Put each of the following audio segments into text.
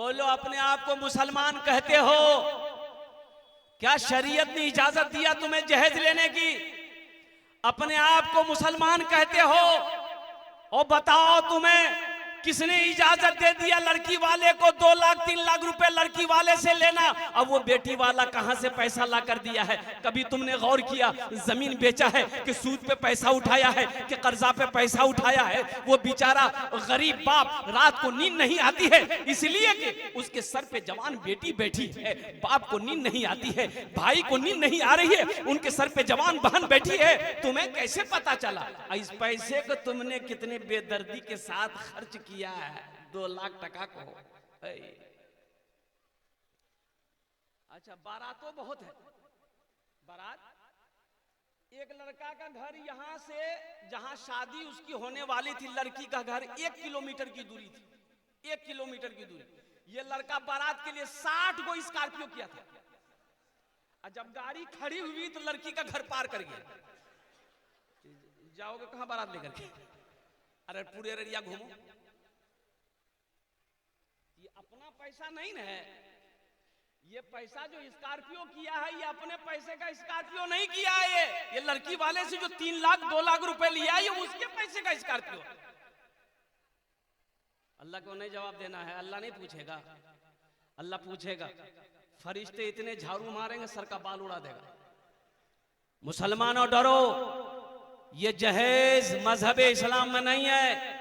बोलो, अपने आप को मुसलमान कहते हो? क्या शरीयत ने इजाजत दिया तुम्हें जहेज लेने की? अपने आप को मुसलमान कहते हो? और बताओ, तुम्हें किसने इजाजत दे दिया लड़की वाले को 2 लाख 3 लाख रुपए लड़की वाले से लेना? अब वो बेटी वाला कहां से पैसा ला कर दिया है? कभी तुमने गौर किया? जमीन बेचा है कि सूद पे पैसा उठाया है कि कर्जा पे पैसा उठाया है? वो बेचारा गरीब बाप, रात को नींद नहीं आती है इसलिए कि उसके सर पे जवान बेटी बैठी है। बाप को नींद नहीं आती है, भाई को नींद नहीं आ रही है, उनके सर पे जवान बहन बैठी है। तुम्हें कैसे पता चला? इस पैसे को तुमने कितने बेदर्दी के साथ खर्च किया है? 2 लाख टका को। अच्छा, बारातों बहुत है। बारात, एक लड़का का घर यहां से जहां शादी उसकी होने वाली थी, लड़की का घर 1 किलोमीटर की दूरी थी। 1 किलोमीटर की दूरी। ये लड़का बारात के लिए 60 गो स्कॉर्पियो किया था। और जब गाड़ी खड़ी हुई तो लड़की का घर पार कर गया। जाओगे कहां बारात लेकर के? अरे पूरे एरिया घूमो। ये अपना पैसा नहीं ना है। ये पैसा जो स्कॉर्पियो किया है, ये अपने पैसे का स्कॉर्पियो नहीं किया है। ये लड़की वाले से जो 3 लाख 2 लाख रुपए लिया है, ये उसके पैसे का स्कॉर्पियो। अल्लाह को नहीं जवाब देना है। अल्लाह नहीं पूछेगा। अल्लाह पूछेगा। फरिश्ते इतने झाड़ू मारेंगे सर का बाल उड़ा देगा। मुसलमानों डरो, ये जहेज मजहब इस्लाम में नहीं है।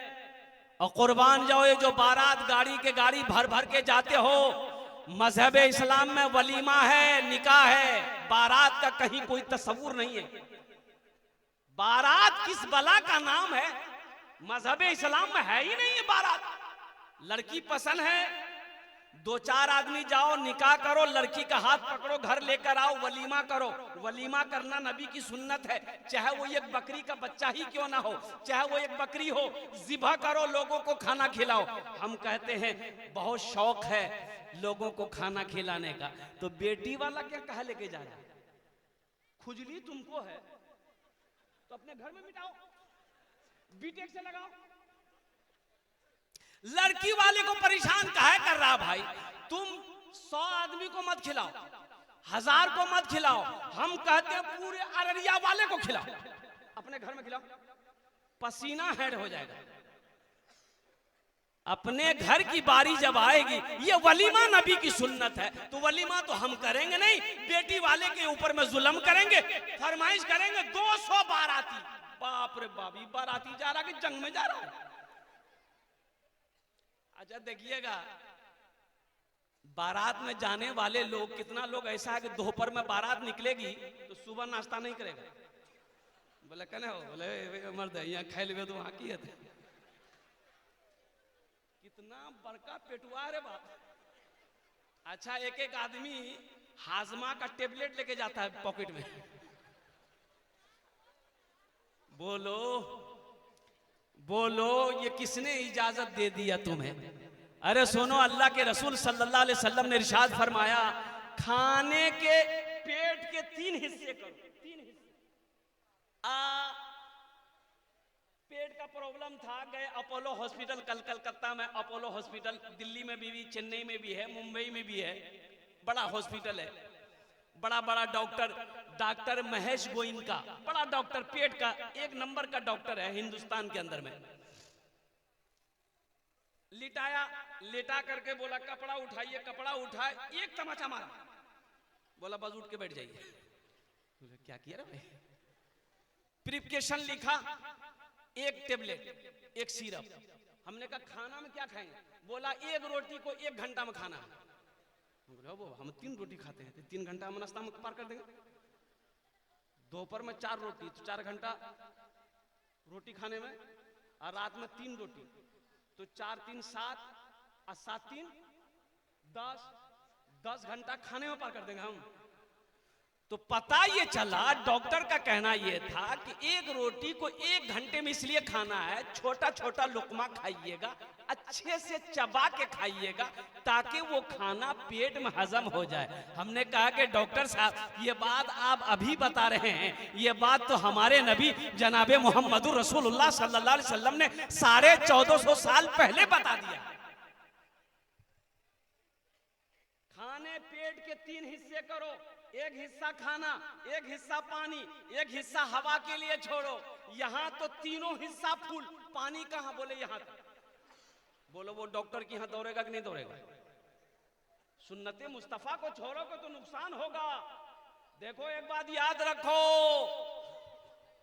और कुर्बान जाओ, ये जो बारात गाड़ी के गाड़ी भर भर के जाते हो, मजहब इस्लाम में वलीमा है, निकाह है। बारात का कहीं कोई तस्वुर नहीं है। बारात किस बला का नाम है? मजहब इस्लाम में है ही नहीं है बारात। लड़की पसंद है, 2-4 आदमी जाओ, निकाह करो, लड़की का हाथ पकड़ो, घर लेकर आओ, वलीमा करो। वलीमा करना नबी की सुन्नत है। चाहे वो एक बकरी का बच्चा ही क्यों ना हो, चाहे वो एक बकरी हो, ज़िबा करो, लोगों को खाना खिलाओ। हम कहते हैं बहुत शौक है लोगों को खाना खिलाने का, तो बेटी वाला क्या कहा लेके जा रहा? खुजली तुमको है तो अपने घर में मिटाओ, बीटेक से लगाओ। लड़की वाले को परेशान काहे कर रहा भाई? तुम 100 आदमी को मत खिलाओ, 1000 को मत खिलाओ। हम कहते हैं पूरे अररिया वाले को खिलाओ, अपने घर में खिलाओ, पसीना हेड हो जाएगा। अपने घर की बारी जब आएगी, ये वलीमा नबी की सुन्नत है, तो वलीमा तो हम करेंगे नहीं। बेटी वाले के ऊपर में जुल्म करेंगे, फरमाइश करेंगे। 200 बाराती, बाप रे बाप, बाराती जा रहा कि जंग में जा रहा है? अच्छा देखिएगा, बारात में जाने वाले लोग, कितना लोग ऐसा है कि दोपहर में बारात निकलेगी तो सुबह नाश्ता नहीं करेगा। बोले कहने हो, बोले मर्द यहाँ खाए ले तो वहां की है। कितना बड़का पेटुआ रे बाप। अच्छा, एक एक आदमी हाजमा का टेबलेट लेके जाता है पॉकेट में। बोलो बोलो, ये किसने इजाजत दे दिया तुम्हें? अरे सुनो, अल्लाह के रसूल सल्लल्लाहु अलैहि वसल्लम ने इरशाद फरमाया, खाने के पेट के 3 हिस्से करो। 3 हिस्से। पेट का प्रॉब्लम था, गए अपोलो हॉस्पिटल, कलकत्ता में अपोलो हॉस्पिटल, दिल्ली में भी, चेन्नई में भी है, मुंबई में भी है, बड़ा हॉस्पिटल है। बड़ा बड़ा डॉक्टर महेश गोइनका, बड़ा डॉक्टर, पेट का 1 नंबर का डॉक्टर है हिंदुस्तान के अंदर में। लिटाया, लेटा करके बोला कपड़ा उठाइए, कपड़ा उठाए, 1 तमाचा मारा, बोला बस उठ के बैठ जाइए। बोले क्या किया रे भाई? प्रिस्क्रिप्शन लिखा, 1 टेबलेट, 1 सिरप। हमने कहा खाना में क्या खाएंगे? बोला 1 रोटी को 1 घंटा में खाना। हम 3 रोटी खाते हैं, 3 घंटा में नाश्ता में पार कर देंगे। दोपहर में 4 रोटी, तो 4 घंटा रोटी खाने में, और रात में 3 रोटी, तो 4 3 7 और 7 3 10 घंटा खाने में पार कर देंगे हम। तो पता ये चला, डॉक्टर का कहना ये था कि 1 रोटी को 1 घंटे में इसलिए खाना है, छोटा छोटा लुकमा खाइएगा, अच्छे से चबा के खाइएगा, ताकि वो खाना पेट में हजम हो जाए। हमने कहा कि डॉक्टर साहब, ये बात आप अभी बता रहे हैं, ये बात तो हमारे नबी जनाबे मोहम्मदुर रसूलुल्लाह सल्लल्लाहु अलैहि वसल्लम ने 1450 साल पहले बता दिया। खाने पेट के 3 हिस्से करो, एक हिस्सा खाना, एक हिस्सा पानी, एक हिस्सा हवा के लिए छोड़ो। यहाँ तो तीनों हिस्सा फुल, पानी कहाँ? बोले यहाँ तक। बोलो वो डॉक्टर के यहाँ दौड़ेगा कि नहीं दौड़ेगा? सुन्नते मुस्तफा को छोड़ोगे तो नुकसान होगा। देखो एक बात याद रखो,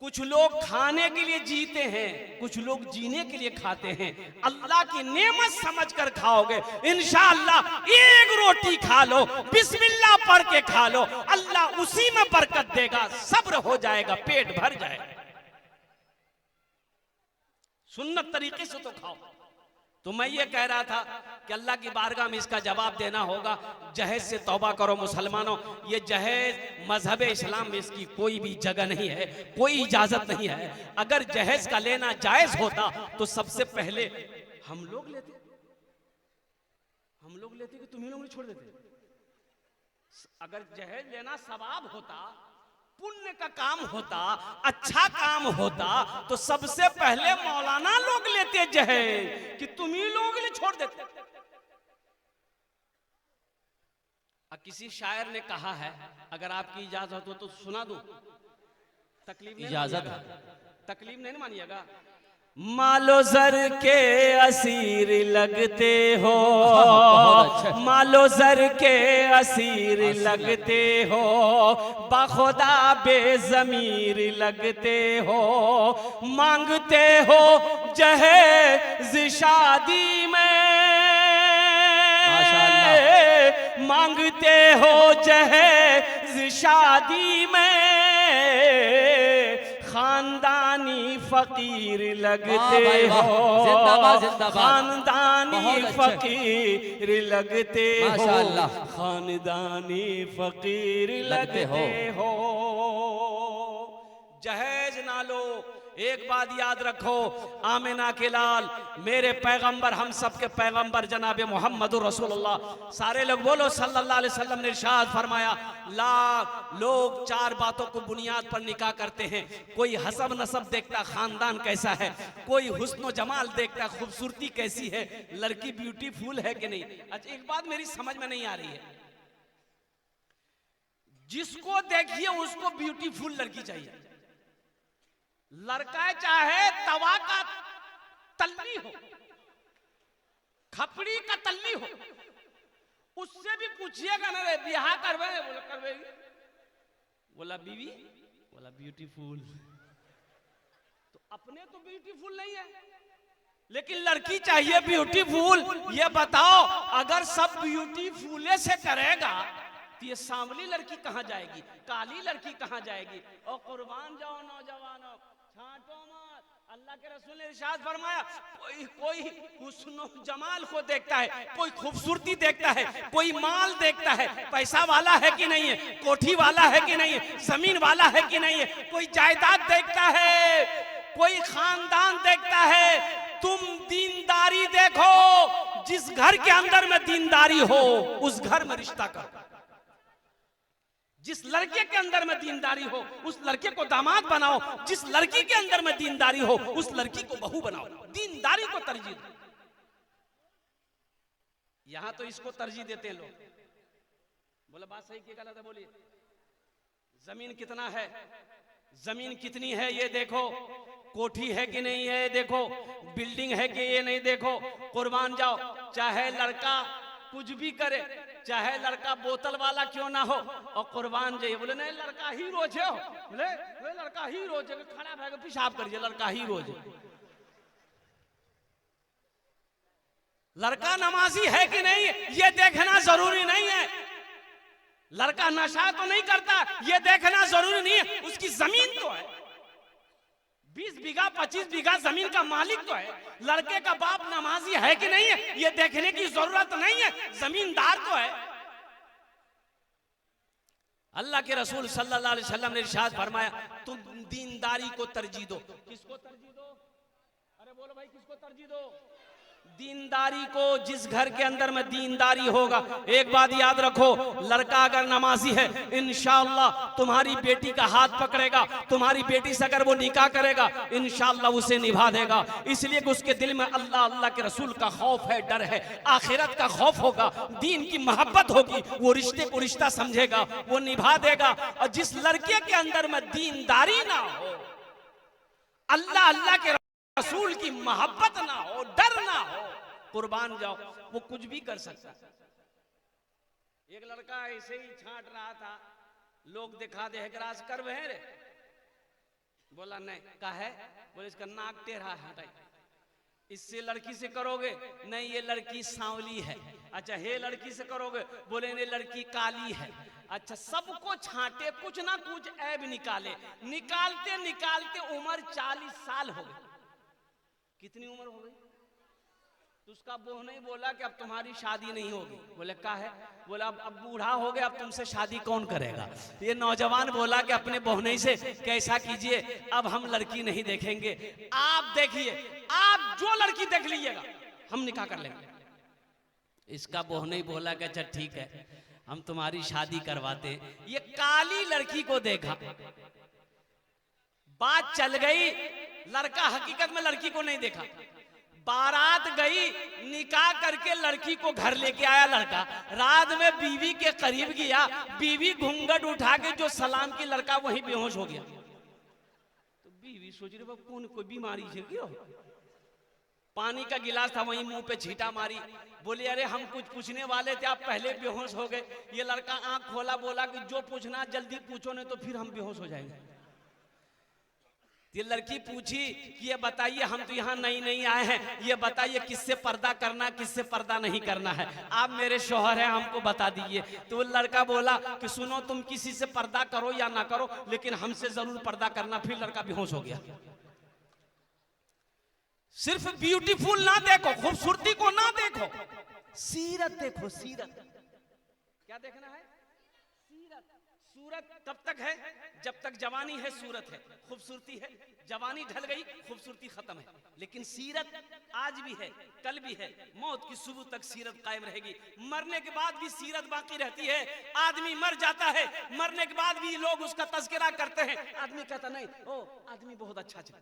कुछ लोग खाने के लिए जीते हैं, कुछ लोग जीने के लिए खाते हैं। अल्लाह की नेमत समझकर खाओगे, इंशाअल्लाह एक रोटी खा लो, बिस्मिल्लाह पढ़ के खा लो, अल्लाह उसी में बरकत देगा, सब्र हो जाएगा, पेट भर जाएगा। सुन्नत तरीके से तो खाओ। तो मैं ये कह रहा था कि अल्लाह की बारगाह में इसका जवाब देना होगा। जहेज से तौबा करो मुसलमानों, ये जहेज मजहब इस्लाम में इसकी कोई भी जगह नहीं है, कोई इजाजत नहीं है। अगर जहेज का लेना जायज होता तो सबसे पहले हम लोग लेते कि तुम ही लोग छोड़ देते। अगर जहेज लेना सवाब होता, पुण्य का काम होता, अच्छा काम होता, तो सबसे पहले मौलाना लोग लेते जहेज कि तुम ही लोग ले छोड़ देते। किसी शायर ने कहा है, अगर आपकी इजाजत हो तो सुना दूं। तकलीफ नहीं, इजाजत है, तकलीफ नहीं मानिएगा। मालो जर के असीर लगते हो, मालो जर के असीर लगते हो, बाखुदा बेज़मीर लगते हो, मांगते हो जहेज शादी में, मांगते हो जहेज शादी में, खानदानी फकीर लगते हो, खानदानी फकीर लगते हो, खानदानी फकीर लगते हो। जहेज ना लो। एक बात याद रखो, आमिना के लाल, मेरे पैगंबर, हम सब के पैगंबर जनाब मोहम्मद रसूलुल्लाह, सारे लोग बोलो सल्लल्लाहु अलैहि वसल्लम ने इरशाद फरमाया, लोग 4 बातों को बुनियाद पर निकाह करते हैं। कोई हसब नसब देखता, खानदान कैसा है, कोई हुस्न जमाल देखता, खूबसूरती कैसी है, लड़की ब्यूटीफुल है कि नहीं। अच्छा एक बात मेरी समझ में नहीं आ रही है, जिसको देखिए उसको ब्यूटीफुल लड़की चाहिए। लड़का चाहे तवा का तल्ली हो, खपड़ी का तल्ली हो, उससे भी पूछिएगा ना, रे ब्याह करवे? बोला करवेगी। बोला बीवी? बोला ब्यूटीफुल। तो अपने तो ब्यूटीफुल नहीं है, लेकिन लड़की चाहिए ब्यूटीफुल। ये बताओ, अगर सब ब्यूटीफुल से करेगा तो ये सांवली लड़की कहां जाएगी, काली लड़की कहां जाएगी? और कुर्बान जाओ नौजवानों, छांटो मत। अल्लाह के रसूल ने इरशाद फरमाया, कोई हुस्न जमाल को देखता है, कोई खूबसूरती देखता है, कोई माल देखता है, पैसा वाला है कि नहीं है, कोठी वाला है कि नहीं है, जमीन वाला है कि नहीं है, कोई जायदाद देखता है, कोई खानदान देखता है। तुम दीनदारी देखो, जिस घर के अंदर में दीनदारी हो उस घर में रिश्ता करो। जिस लड़के के अंदर में दीनदारी हो उस लड़के को दामाद बनाओ, जिस लड़की के अंदर में दीनदारी हो उस लड़की को बहू बनाओ। दीनदारी को तरजीह दो। यहां तो इसको तरजीह देते हैं लोग। बोले बात सही की गलत है? बोलिए। जमीन कितना है, जमीन कितनी है ये देखो, कोठी है कि नहीं है देखो, बिल्डिंग है कि ये नहीं देखो। कुर्बान जाओ, चाहे लड़का कुछ भी करे, चाहे लड़का बोतल वाला क्यों ना हो, और कुर्बान जाइए। बोले नहीं लड़का ही रोज है, बोले लड़का ही रोज है, खड़ा भाग पेशाब करिए, लड़का ही रोज है। लड़का नमाजी है कि नहीं ये देखना जरूरी नहीं है। लड़का नशा तो नहीं करता ये देखना जरूरी नहीं है। उसकी जमीन तो है, 20 बीघा 25 बीघा जमीन का मालिक तो है। लड़के का बाप नमाजी है कि नहीं है ये देखने की जरूरत नहीं है, जमींदार तो है। अल्लाह के रसूल सल्लल्लाहु अलैहि वसल्लम ने इरशाद फरमाया, तुम दीनदारी को तरजीह दो। किसको तरजीह दो? अरे बोलो भाई, किसको तरजीह दो? दीनदारी को, जिस घर के अंदर में दीनदारी होगा, एक बात याद रखो, लड़का अगर नमाजी है इंशाअल्लाह तुम्हारी बेटी का हाथ पकड़ेगा, तुम्हारी बेटी से अगर वो निकाह करेगा इंशाअल्लाह उसे निभा देगा। इसलिए कि उसके दिल में अल्लाह अल्लाह के रसूल का खौफ है, डर है, आखिरत का खौफ होगा, दीन की मोहब्बत होगी, वो रिश्ते को रिश्ता समझेगा, वो निभा देगा। और जिस लड़के के अंदर में दीनदारी ना हो, अल्लाह अल्लाह के रसूल की मोहब्बत ना हो, डर ना हो, कुर्बान जाओ, वो कुछ भी कर सकता है। एक लड़का ऐसे ही छांट रहा था, लोग दिखा दे राज कर वह रे, बोला नहीं, का है, बोले इसका नाक टेढ़ा है, हटाई, इससे लड़की से करोगे, नहीं ये लड़की सांवली है, अच्छा हे लड़की से करोगे, बोले नहीं लड़की काली है, अच्छा सबको छांटे, कुछ ना कुछ ऐब निकाले, निकालते निकालते उम्र 40 साल हो गई। कितनी उम्र हो गई? तो उसका बहू नहीं बोला कि अब तुम्हारी शादी नहीं होगी, बोले का है, बोला अब बूढ़ा हो गया, अब तुमसे शादी कौन करेगा। ये नौजवान बोला कि अपने बहनोई से कैसा कीजिए, अब हम लड़की नहीं देखेंगे, आप देखिए, आप जो लड़की देख लीजिएगा हम निकाह कर लेंगे। इसका बहनोई बोला कि अच्छा ठीक है हम तुम्हारी शादी करवाते हैं। ये काली लड़की को देखा, बात चल गई, लड़का हकीकत में लड़की को नहीं देखा, बारात गई, निकाह करके लड़की को घर लेके आया लड़का, रात में बीवी के करीब गया, बीवी घूंघट उठा के जो सलाम की, लड़का वहीं बेहोश हो गया। तो बीवी सोच रही कौन कोई बीमारी है क्यों, पानी का गिलास था वहीं मुंह पे छींटा मारी, बोले अरे हम कुछ पूछने वाले थे आप पहले बेहोश हो गए। ये लड़का आंख खोला, बोला कि जो पूछना जल्दी पूछो नहीं तो फिर हम बेहोश हो जाएंगे। ये लड़की पूछी कि ये बताइए हम तो यहाँ नई नई आए हैं, ये बताइए किससे पर्दा करना किससे पर्दा नहीं करना है, आप मेरे शौहर हैं हमको बता दीजिए। तो वो लड़का बोला कि सुनो तुम किसी से पर्दा करो या ना करो लेकिन हमसे जरूर पर्दा करना। फिर लड़का बेहोश हो गया। सिर्फ ब्यूटीफुल ना देखो, खूबसूरती को ना देखो, सीरत देखो, सीरत। क्या देखना है? सीरत। सूरत तब तक है जब तक जवानी है, सूरत है, खूबसूरती है। जवानी ढल गई, खूबसूरती खत्म है। लेकिन सीरत आज भी है, कल भी है, मौत की सुबह तक सीरत कायम रहेगी। मरने के बाद भी सीरत बाकी रहती है। आदमी मर जाता है, मरने के बाद भी लोग उसका तज़किरा करते हैं। आदमी कहता नहीं ओ आदमी बहुत अच्छा था,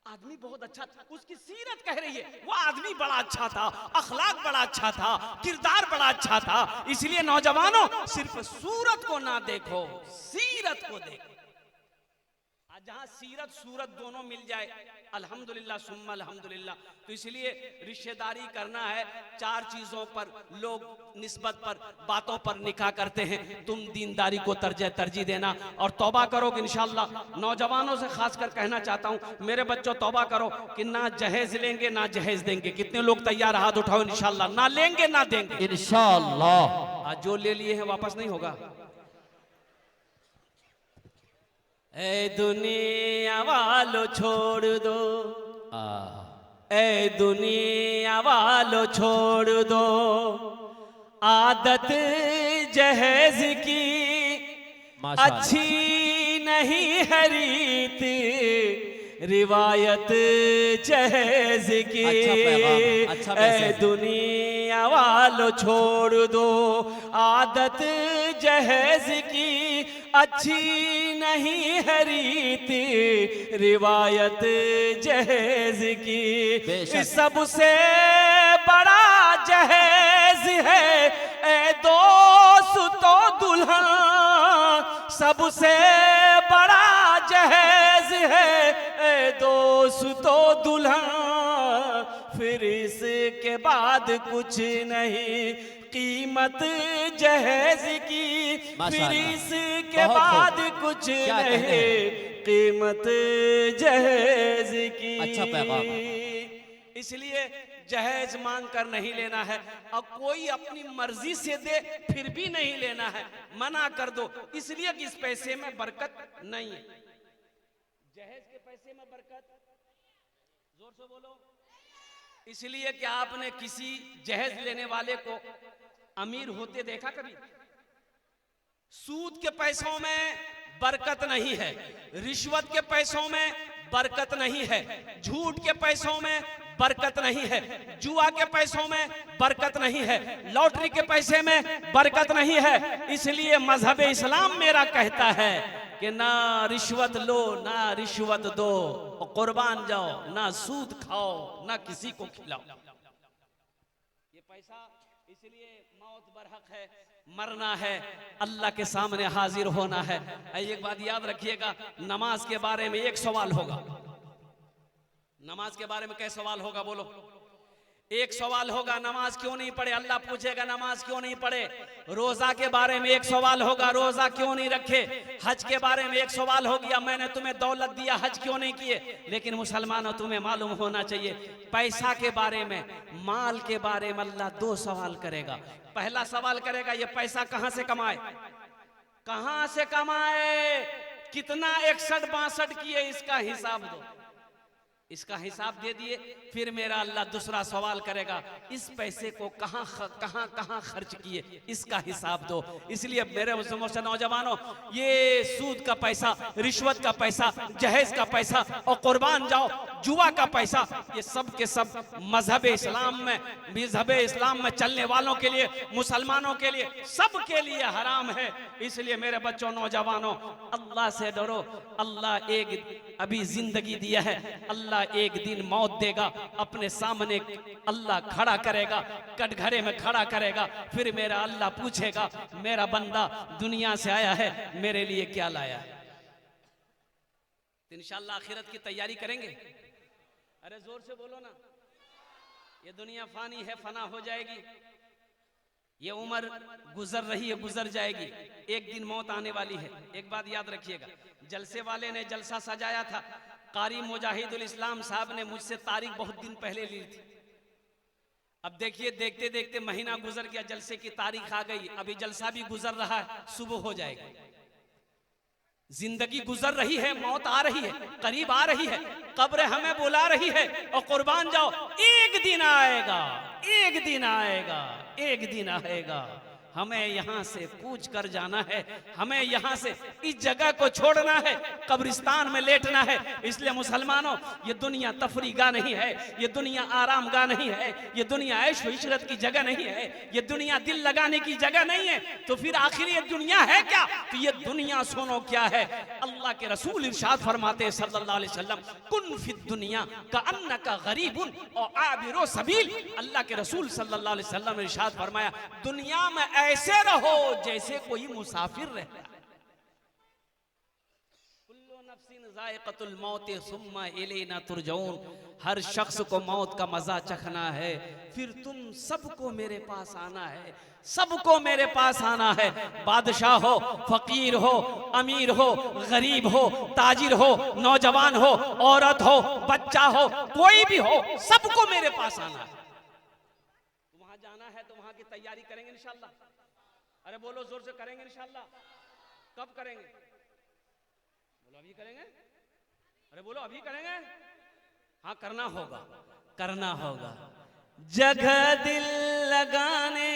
आदमी बहुत अच्छा था, उसकी सीरत कह रही है वो आदमी बड़ा अच्छा था, अखलाक बड़ा अच्छा था, किरदार बड़ा अच्छा था। इसलिए नौजवानों सिर्फ सूरत को ना देखो, सीरत को देखो। जहां सीरत सूरत दोनों मिल जाए अल्हम्दुलिल्लाह सुम्मा अल्हम्दुलिल्लाह। तो इसलिए रिश्तेदारी करना है, 4 चीजों पर लोग निस्बत पर बातों पर निकाह करते हैं। तुम दीनदारी को तरजीह देना और तौबा करो कि इंशाअल्लाह। नौजवानों से खासकर कहना चाहता हूं मेरे बच्चों तौबा करो कि ना जहेज लेंगे ना जहेज देंगे। कितने लोग तैयार, हाथ उठाओ इंशाअल्लाह। ना लेंगे ना देंगे इंशाअल्लाह। आज जो ले लिए हैं वापस नहीं होगा। ए दुनिया वालों छोड़ दो, ए दुनिया वालों छोड़ दो आदत जहेज की, अच्छी नहीं है रीत रिवायत जहेज की। अच्छा ए दुनिया वालों छोड़ दो आदत जहेज की, अच्छी नहीं है रीत रिवायत जहेज की। सबसे बड़ा जहेज है ए दोस्तों दुल्हन, सबसे बड़ा जहेज है ए दोस्तों दुल्हन। फिर इसके बाद कुछ नहीं कीमत जहेज की, फिर इसके बाद कुछ नहीं कीमत जहेज की। अच्छा पैगाम। इसलिए जहेज मांग कर नहीं लेना है, और कोई अपनी मर्जी से दे फिर भी नहीं लेना है, मना कर दो। इसलिए कि इस पैसे में बरकत नहीं है। जहेज के पैसे में बरकत, जोर से बोलो। इसलिए कि आपने किसी जहेज लेने वाले को अमीर होते देखा कभी? सूद के पैसों में बरकत नहीं है, रिश्वत के पैसों में बरकत नहीं है, झूठ के पैसों में बरकत नहीं है, जुआ के पैसों में बरकत नहीं है, लॉटरी के पैसे में बरकत नहीं है। इसलिए मजहब इस्लाम मेरा कहता है कि ना रिश्वत लो, ना रिश्वत दो, और कुर्बान जाओ, ना सूद खाओ, ना किसी को खिलाओ। ये पैसा इसलिए मौत बरहक है, मरना है, अल्लाह के सामने हाजिर होना है। एक बात याद रखिएगा, नमाज के बारे में एक सवाल होगा। नमाज के बारे में क्या सवाल होगा बोलो? एक सवाल होगा, नमाज क्यों नहीं पढ़े, अल्लाह पूछेगा नमाज क्यों नहीं पढ़े। रोजा के बारे में एक सवाल होगा, रोजा क्यों नहीं रखे। हज के बारे में एक सवाल हो गया, मैंने तुम्हें दौलत दिया, हज क्यों नहीं किए। लेकिन मुसलमानों, तुम्हें मालूम होना चाहिए, पैसा के बारे में, माल के बारे में अल्लाह दो सवाल करेगा। पहला सवाल करेगा, ये पैसा कहां से कमाए, कहां से कमाए, कितना 61-62 किए, इसका हिसाब दो। इसका हिसाब दे दिए, फिर मेरा अल्लाह दूसरा सवाल करेगा, इस पैसे को कहां कहां खर्च किए, इसका हिसाब दो। इसलिए मेरे मुझसे नौजवानों, ये सूद का पैसा, रिश्वत का पैसा, जहेज का पैसा और कुर्बान जाओ जुआ का पैसा, ये सब के सब मजहब इस्लाम में चलने वालों के लिए, मुसलमानों के लिए, सब के लिए हराम है। इसलिए मेरे बच्चों, नौजवानों, अल्लाह से डरो। अल्लाह एक अभी जिंदगी दिया है, अल्लाह एक दिन मौत देगा, अपने सामने अल्लाह खड़ा करेगा, कटघरे में खड़ा करेगा। फिर मेरा अल्लाह पूछेगा, मेरा बंदा दुनिया से आया है, मेरे लिए क्या लाया है। इंशाअल्लाह आखिरत की तैयारी करेंगे। अरे जोर से बोलो ना। ये दुनिया फानी है, फना हो जाएगी। ये उम्र गुजर रही है, गुजर जाएगी, एक दिन मौत आने वाली है। एक बात याद रखिएगा, जलसे वाले ने जलसा सजाया था, कारी मुजाहिदुल इस्लाम साहब ने मुझसे तारीख बहुत दिन पहले ली थी। अब देखिए, देखते देखते महीना गुजर गया, जलसे की तारीख आ गई, अभी जलसा भी गुजर रहा है, सुबह हो जाएगी। जिंदगी गुजर रही है, मौत आ रही है, करीब आ रही है, कब्र हमें बुला रही है, और कुर्बान जाओ, एक दिन आएगा, एक दिन आएगा, एक दिन आएगा, हमें यहां से कूच कर जाना है, हमें यहां से इस जगह को छोड़ना है, कब्रिस्तान में लेटना है। इसलिए मुसलमानों, ये दुनिया तफरी गाह नहीं है, ये दुनिया आराम गाह नहीं है, ये दुनिया ऐश व इशरत की जगह नहीं है, ये दुनिया दिल लगाने की जगह नहीं है। तो फिर आखिर ये दुनिया है क्या? तो ये दुनिया सुनो क्या है। अल्लाह के रसूल इरशाद फरमाते हैं सल्लल्लाहु अलैहि वसल्लम, कुन फिद दुनिया कअन्नका गरीबुन और आबिरो सबील। अल्लाह के रसूल सल्लल्लाहु अलैहि वसल्लम ने इरशाद फरमाया, दुनिया में ऐसे रहो जैसे कोई मुसाफिर रहता है। कुल्लु नफ्सिन ज़ाइक़तुल मौत सुम्मा इलैना तुरजऊन। हर शख्स को मौत का मजा चखना है, फिर तुम सबको मेरे पास आना है, सबको मेरे पास आना है। बादशाह हो, फकीर हो, अमीर हो, गरीब हो, ताजिर हो, नौजवान हो, औरत हो, बच्चा हो, कोई भी हो, सबको मेरे पास आना है। वहां जाना है तो वहां की तैयारी करेंगे इंशाअल्लाह। अरे बोलो जोर से, करेंगे इंशाअल्लाह। कब करेंगे? बोलो अभी करेंगे। अरे बोलो अभी करेंगे। हाँ, करना होगा, करना होगा। जगह दिल लगाने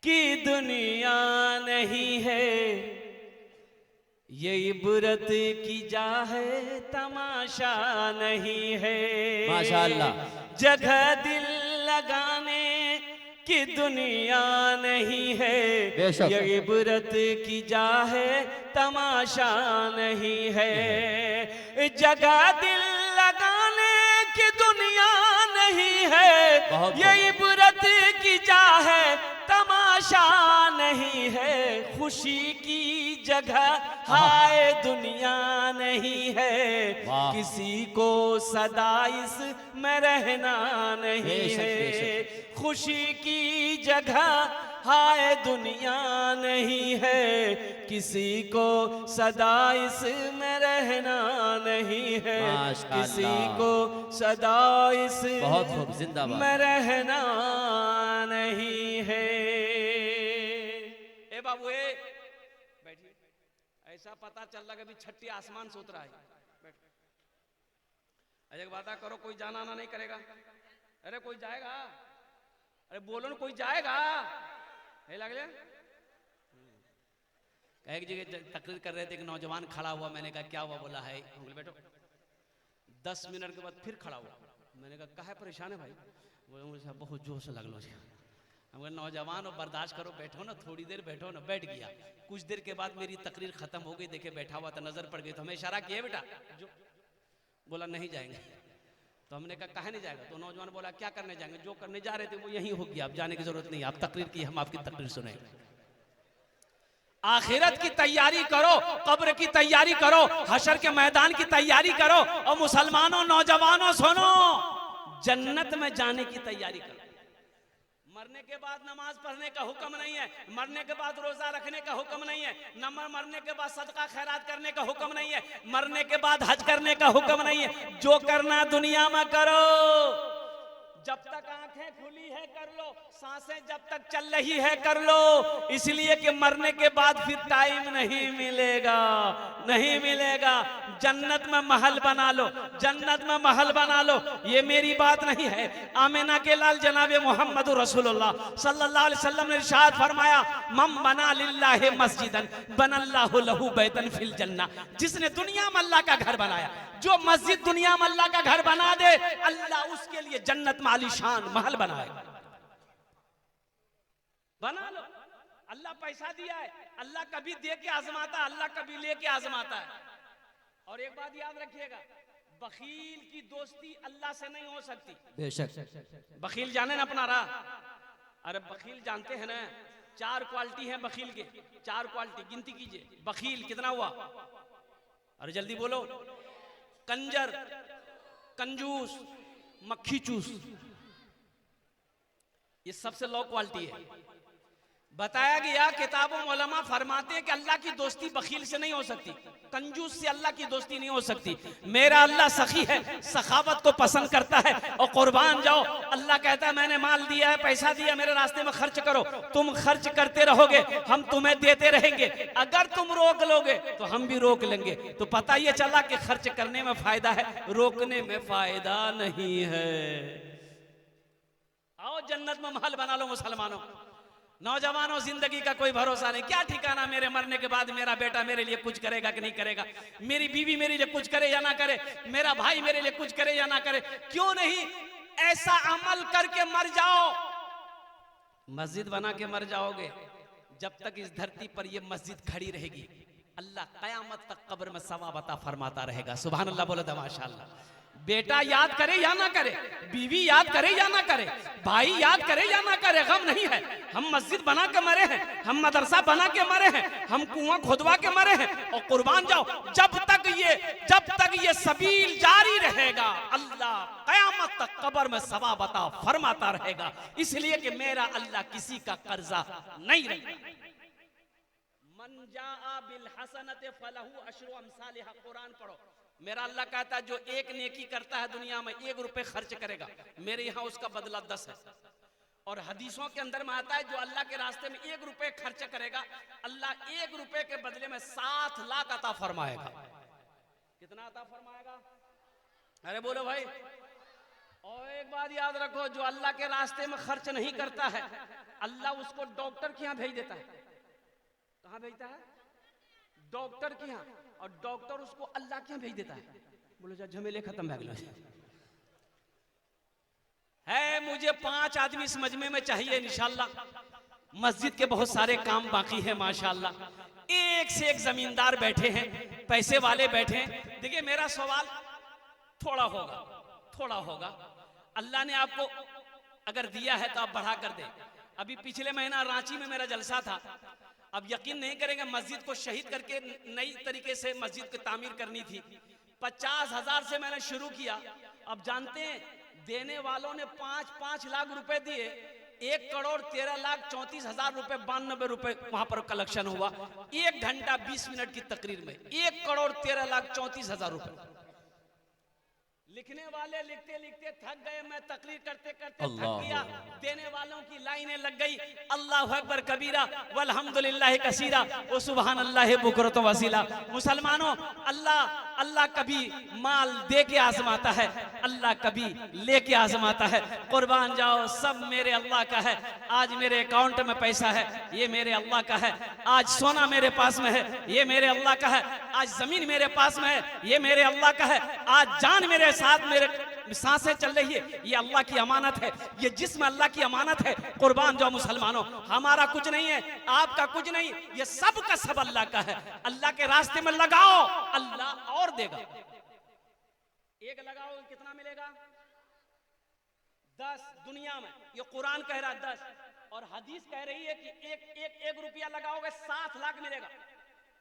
की दुनिया नहीं है, ये इबरत की जा है, तमाशा नहीं है। माशाअल्लाह। जगह दिल लगाने की दुनिया नहीं है, ये इबरत की जा है, तमाशा नहीं है। जगह दिल लगाने की दुनिया नहीं है, ये इबरत की जा है, तमाशा नहीं है। खुशी की जगह हाय दुनिया नहीं है, किसी को सदा इसमें रहना नहीं है। खुशी की जगह हाय दुनिया नहीं है, किसी को सदा इसमें रहना नहीं है, किसी को सदा इसमें रहना नहीं है। ए बाबू, ए बैठिए। ऐसा पता चल रहा है अभी छठी आसमान से उतरा है। अरे वादा करो, कोई जाना ना नहीं करेगा। अरे कोई जाएगा? अरे बोलो ना, कोई जाएगा? नहीं लग जाए। एक जगह तकरीर कर रहे थे, एक नौजवान खड़ा हुआ, मैंने कहा क्या हुआ? बोला है, बैठो, 10 मिनट के बाद फिर खड़ा हुआ। मैंने कहा काहे परेशान है भाई? बोले मुझे बहुत जोश लगलो जी। हम कहा नौजवान हो, बर्दाश्त करो, बैठो ना, थोड़ी देर बैठो ना। बैठ गया। कुछ देर के बाद मेरी तकरीर खत्म हो गई, देखे बैठा हुआ था, नजर पड़ गई तो हमें इशारा किया बेटा जो। बोला नहीं जाएंगे। तो हमने कहा काहे नहीं जाएगा? तो नौजवान बोला क्या करने जाएंगे? जो करने जा रहे थे वो यही हो गया, आप जाने की जरूरत नहीं, आप तकरीर की, हम आपकी तकरीर सुने। आखिरत की तैयारी करो, कब्र की तैयारी करो, हशर के मैदान की तैयारी करो। और मुसलमानों, नौजवानों सुनो, जन्नत में जाने की तैयारी करो। मरने के बाद नमाज पढ़ने का हुक्म नहीं है, मरने के बाद रोजा रखने का हुक्म नहीं है, मरने के बाद सदका खैरात करने का हुक्म नहीं है, मरने के बाद हज करने का हुक्म नहीं है। जो करना दुनिया में करो, जब तक आंखें खुली है कर लो, सांसें जब तक चल रही है कर लो, इसलिए कि मरने के बाद फिर टाइम नहीं मिलेगा, नहीं मिलेगा। जन्नत में महल बना लो, जन्नत में महल बना लो। ये मेरी बात नहीं है, आमिना के लाल जनाब मोहम्मद रसूलुल्लाह सल्लल्लाहु अलैहि वसल्लम ने इरशाद फरमाया, मम बना लिल्लाहि मस्जिदन बनल्लाहु लहू बैतन फिल जन्ना। जिसने दुनिया में अल्लाह का घर बनाया, जो मस्जिद दुनिया में अल्लाह का घर बना दे, अल्लाह उसके लिए जन्नत में आलीशान महल बनाएगा। बना लो। अल्लाह पैसा दिया है, अल्लाह कभी दे के आजमाता, अल्लाह कभी लेके आजमाता है। और एक बात याद रखिएगा, बखील की दोस्ती अल्लाह से नहीं हो सकती। बेशक। बखील जाने ना अपना राह। अरे बखील जानते हैं ना, 4 क्वालिटी हैं बखील के, 4 क्वालिटी गिनती कीजिए। बखील कितना हुआ? अरे जल्दी बोलो। कंजर, कंजूस, मक्खी चूस, ये सबसे लो क्वालिटी है। बताया गया, किताबों में उलमा फरमाते हैं कि अल्लाह की दोस्ती बखील से नहीं हो सकती, कंजूस से अल्लाह की दोस्ती नहीं हो सकती। मेरा अल्लाह सखी है, सखावत को पसंद करता है। और कुर्बान जाओ, अल्लाह कहता है मैंने माल दिया है, पैसा दिया, मेरे रास्ते में खर्च करो। तुम खर्च करते रहोगे, हम तुम्हें देते रहेंगे। अगर तुम रोक लोगे तो हम भी रोक लेंगे। तो पता ये चला कि खर्च करने में फायदा है, रोकने में फायदा नहीं है। आओ जन्नत में महल बना लो मुसलमानों। नौजवानों, जिंदगी का कोई भरोसा नहीं, क्या ठिकाना मेरे मरने के बाद मेरा बेटा मेरे लिए कुछ करेगा कि नहीं करेगा, मेरी बीवी मेरे लिए कुछ करे या ना करे, मेरा भाई मेरे लिए कुछ करे या ना करे। क्यों नहीं ऐसा अमल करके मर जाओ। मस्जिद बना के मर जाओगे, जब तक इस धरती पर यह मस्जिद खड़ी रहेगी, अल्लाह कयामत तक कब्र में सवाब अता फरमाता रहेगा। सुभान अल्लाह बोलो तो माशाअल्लाह। बेटा याद करे या ना करे, बीवी याद करे या ना करे, भाई याद करे या ना करे, गम नहीं है। हम मस्जिद बना के मरे हैं, हम मदरसा बना के मरे हैं, हम कुआं खुदवा के मरे हैं। और कुर्बान जाओ, जब तक ये सबील जारी रहेगा, अल्लाह कयामत तक कब्र में सवाब अता फरमाता रहेगा। इसलिए कि मेरा अल्लाह किसी का कर्जा नहीं रहेगा। मन जाआ बिल हसनत फलहू अशरु अमसालिहा, कुरान पढ़ो। मेरा अल्लाह कहता है जो एक नेकी करता है दुनिया में, 1 रुपए खर्च करेगा, मेरे यहाँ उसका बदला 10 है। और हदीसों के अंदर में आता है जो अल्लाह के रास्ते में 1 रुपए खर्च करेगा, अल्लाह 1 रुपए के बदले में 7 लाख अता फरमाएगा। कितना अता फरमाएगा? अरे बोलो भाई। और एक बात याद रखो, जो अल्लाह के रास्ते में खर्च नहीं करता है, अल्लाह उसको डॉक्टर के यहाँ भेज देता है। कहाँ भेजता है? डॉक्टर के यहाँ। और डॉक्टर उसको अल्लाह के यहाँ भेज देता है। बोलो जा झमेले खत्म हो गए है। मुझे 5 आदमी इस मजमे में चाहिए इंशाल्लाह। मस्जिद के बहुत सारे काम बाकी हैं माशाल्लाह। एक से एक जमींदार बैठे हैं, पैसे वाले बैठे हैं। देखिए मेरा सवाल थोड़ा होगा। अल्लाह ने आपको अगर दिया है तो आप बढ़ा कर दे। अभी पिछले महीना रांची में मेरा जलसा था। अब यकीन नहीं करेंगे, मस्जिद को शहीद करके नई तरीके से मस्जिद की तामीर करनी थी। 50,000 से मैंने शुरू किया। अब जानते हैं देने वालों ने 5-5 लाख रुपए दिए। 1,13,34,000 रुपए 92 रुपए वहां पर कलेक्शन हुआ। 1 घंटा 20 मिनट की तकरीर में 1,13,34,000 रुपए। लिखने वाले लिखते लिखते थक गए, मैं तकरीर करते करते थक गया। देने वालों की लाइनें लग गई। अल्लाहु अकबर कबीरा वल्हम्दुलिल्लाह कसीरा व सुभान अल्लाह बुकरत वसीला। मुसलमानों, अल्लाह कभी माल दे के आजमाता है, अल्लाह कभी लेके आजमाता है। कुर्बान जाओ, सब मेरे अल्लाह का है। आज मेरे अकाउंट में पैसा है, ये मेरे अल्लाह का है। आज सोना मेरे पास में है, ये मेरे अल्लाह का है। आज जमीन मेरे पास में है, ये मेरे अल्लाह का है। आज जान मेरे साथ मेरे सांसें चल रही है, ये अल्लाह की अमानत है, ये जिस्म अल्लाह की अमानत है। कुर्बान जाओ मुसलमानों, हमारा कुछ नहीं है, आपका कुछ नहीं, ये सब का सब अल्लाह का है। अल्लाह के रास्ते में लगाओ, अल्लाह और देगा। एक लगाओ कितना मिलेगा? 10। दुनिया में ये कुरान कह रहा है 10, और हदीस कह रही है कि एक रुपया लगाओगे 7 लाख मिलेगा।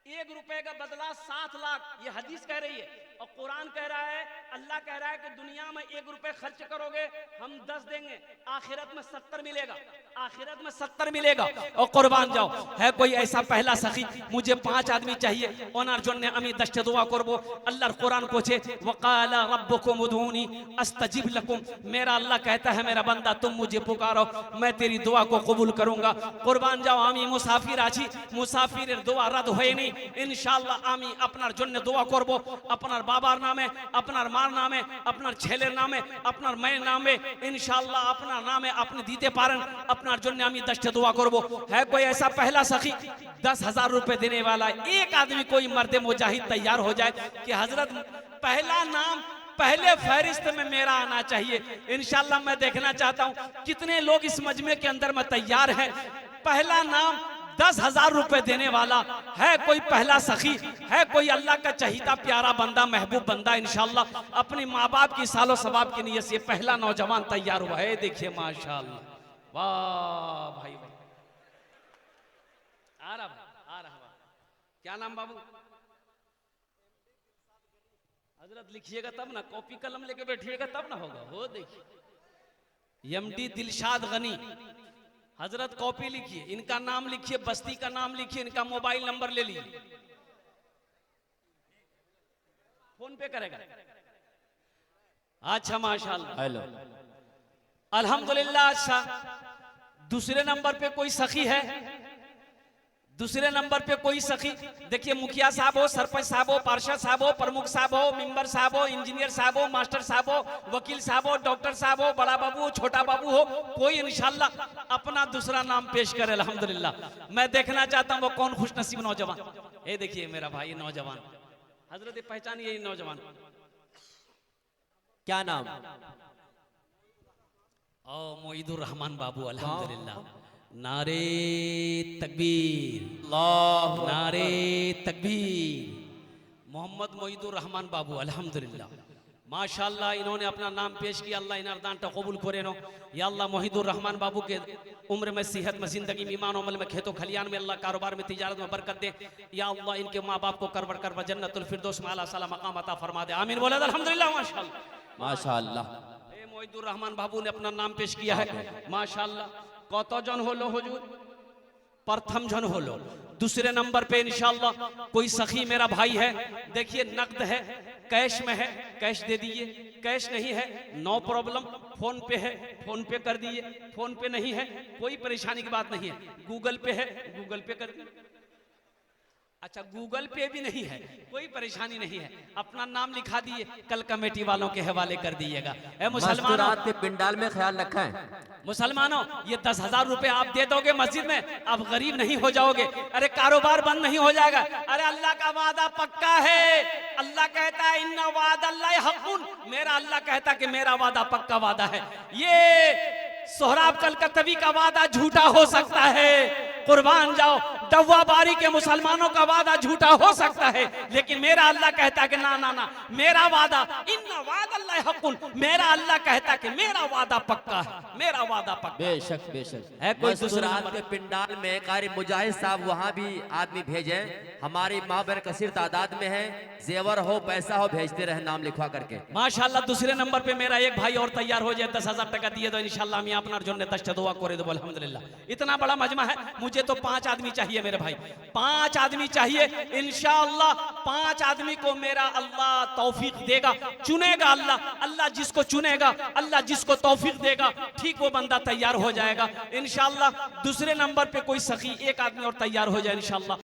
1 रुपए का बदला 7 लाख, ये हदीस कह रही है। और कुरान कह रहा है, अल्लाह कह रहा है कि दुनिया में 1 रुपए खर्च करोगे हम 10 देंगे, आखिरत में 70 मिलेगा, आखिरत में 70 मिलेगा। और कुर्बान जाओ, है कोई ऐसा पहला सखी? मुझे 5 आदमी चाहिए। ओनार जोन ने अमी दश्त दुआ करबो। अल्लाह कुरान कोचे वकाला रब्बुकुम उदूनी अस्तजिब लकुम। मेरा अल्लाह कहता है मेरा बंदा तुम मुझे पुकारो, मैं तेरी दुआ को कबूल करूंगा। कुर्बान जाओ, आमी मुसाफिर आছি, मुसाफिर दुआ रद्द হয়নি। ইনশাআল্লাহ আমি আপনার জন্য দোয়া করব, আপনার বাবার নামে, আপনার মার নামে, আপনার ছেলের নামে, আপনার মেয়ের নামে, ইনশাআল্লাহ আপনার নামে আপনি দিতে পারেন। আপনার জন্য আমি দশটা दुआ করব। है कोई ऐसा पहला सखी 10,000 रुपए देने वाला? एक आदमी कोई मर्द मुजाहिद तैयार हो जाए कि हजरत पहला नाम पहले फहरिस्त में मेरा आना चाहिए। इंशाल्लाह मैं देखना चाहता हूं कितने लोग इस मजमे के अंदर में तैयार हैं। पहला नाम 10,000 रुपए देने वाला है कोई पहला सखी? है कोई अल्लाह का चहीता प्यारा बंदा, महबूब बंदा? इंशाल्लाह अपने माँ बाप की सालो सवाब की नीयत से पहला नौजवान तैयार हुआ है। देखिए माशाल्लाह, वाह भाई भाई, आ रहा। क्या नाम बाबू? हजरत लिखिएगा तब ना, कॉपी कलम लेके बैठिएगा तब ना होगा। हो देखिए एमडी दिलशाद गनी हजरत, कॉपी लिखिए, इनका नाम लिखिए, बस्ती का नाम लिखिए, इनका मोबाइल नंबर ले लीजिए। फोन पे करेगा? अच्छा माशाल्लाह, हेलो, अल्हम्दुलिल्लाह। अच्छा, दूसरे नंबर पे कोई सखी है? दूसरे नंबर पे कोई सखी? देखिए मुखिया साहब हो, सरपंच साहब हो, पार्षद साहब हो, प्रमुख साहब हो, मेंबर साहब हो, इंजीनियर साहब हो, मास्टर साहब हो, वकील साहब हो, डॉक्टर साहब हो, बड़ा बाबू हो, छोटा बाबू हो, कोई इंशाल्लाह अपना दूसरा नाम पेश करे। अल्हम्दुलिल्लाह, मैं देखना चाहता हूँ वो कौन खुशनसीब नौजवान। ये देखिए मेरा भाई नौजवान, हजरत पहचान यही नौजवान। क्या नाम? ओ मोईदुर रहमान बाबू, अल्हम्दुलिल्लाह। नारे तकबीर, अल्लाह नारे तकबीर। मोहम्मद मोईदुर रहमान बाबू, अल्हम्दुलिल्लाह माशाल्लाह। इन्होंने अपना नाम पेश किया, अल्लाह इनार दानटा कबूल करे नो। या अल्लाह मोहिदुर रहमान बाबू के उम्र में, सेहत में, जिंदगी में, ईमान अमल में, खेतों खलियान में, अल्लाह कारोबार में, तिजारत में बरकत दे। या अल्लाह इनके माँ बाप को करवर कर जन्नतुल फिरदौस में आला साला मकाम अता फरमा दे। आमीन बोले अल्हम्दुलिल्लाह माशाल्लाह माशाल्लाह। ए मोहिदुर रहमान बाबू ने अपना नाम पेश किया है माशाल्लाह। कत जन होलो हुजूर? प्रथम जन होलो। दूसरे नंबर पे इंशाल्लाह कोई सखी मेरा भाई है। देखिए नकद है, कैश में है, कैश दे दीजिए। कैश नहीं है नो प्रॉब्लम, फोन पे है, फोन पे कर दीजिए। फोन पे नहीं है कोई परेशानी की बात नहीं है, गूगल पे है, गूगल पे कर दीजिए। अच्छा गूगल पे भी नहीं है, कोई परेशानी नहीं है, अपना नाम लिखा दिए, कल कमेटी वालों के हवाले कर दीजिएगा। ए मुसलमानों के पिंडाल में ख्याल रखा है। मुसलमानों, ये 10,000 रुपए आप दे दोगे मस्जिद में, आप गरीब नहीं हो जाओगे। अरे कारोबार बंद नहीं हो जाएगा। अरे अल्लाह का वादा पक्का है। अल्लाह कहता है इन्ना वादल्लाहि हक़्क़ुन, मेरा अल्लाह कहता है कि मेरा वादा पक्का वादा है। ये सोहराब कलकत्तवी का वादा झूठा हो सकता है, कुर्बान जाओ, डव्वा बारी के मुसलमानों का वादा झूठा हो सकता है, लेकिन मेरा अल्लाह कहता है कि ना ना ना, मेरा वादा इन्ना वादल्लाहि हक़्क़ुन, मेरा अल्लाह कहता है कि मेरा वादा पक्का है, मेरा वादा पक्का। बेशक बेशक है कोई दूसरा के पिंडाल में कारी मुजाहिद साहब वहाँ भी आदमी भेजे, हमारी माहबर कसीर तादाद में है, जेवर हो पैसा हो भेजते रहे नाम लिखवा करके। माशाल्लाह दूसरे नंबर पे मेरा एक भाई और तैयार हो जाए, 10,000 टका दिए तो इंशाल्लाह मैं अपना जो दश्त दुआ करे दो। अल्हम्दुलिल्लाह इतना बड़ा मजमा है, मुझे तो 5 आदमी चाहिए मेरे भाई, 5 आदमी चाहिए इंशाअल्लाह। 5 आदमी को मेरा अल्लाह तौफीक देगा, चुनेगा अल्लाह। अल्लाह जिसको चुनेगा, अल्लाह जिसको तौफीक देगा, ठीक वो बंदा तैयार हो जाएगा इंशाअल्लाह। दूसरे नंबर पे कोई सखी एक आदमी और तैयार हो जाए इंशाअल्लाह।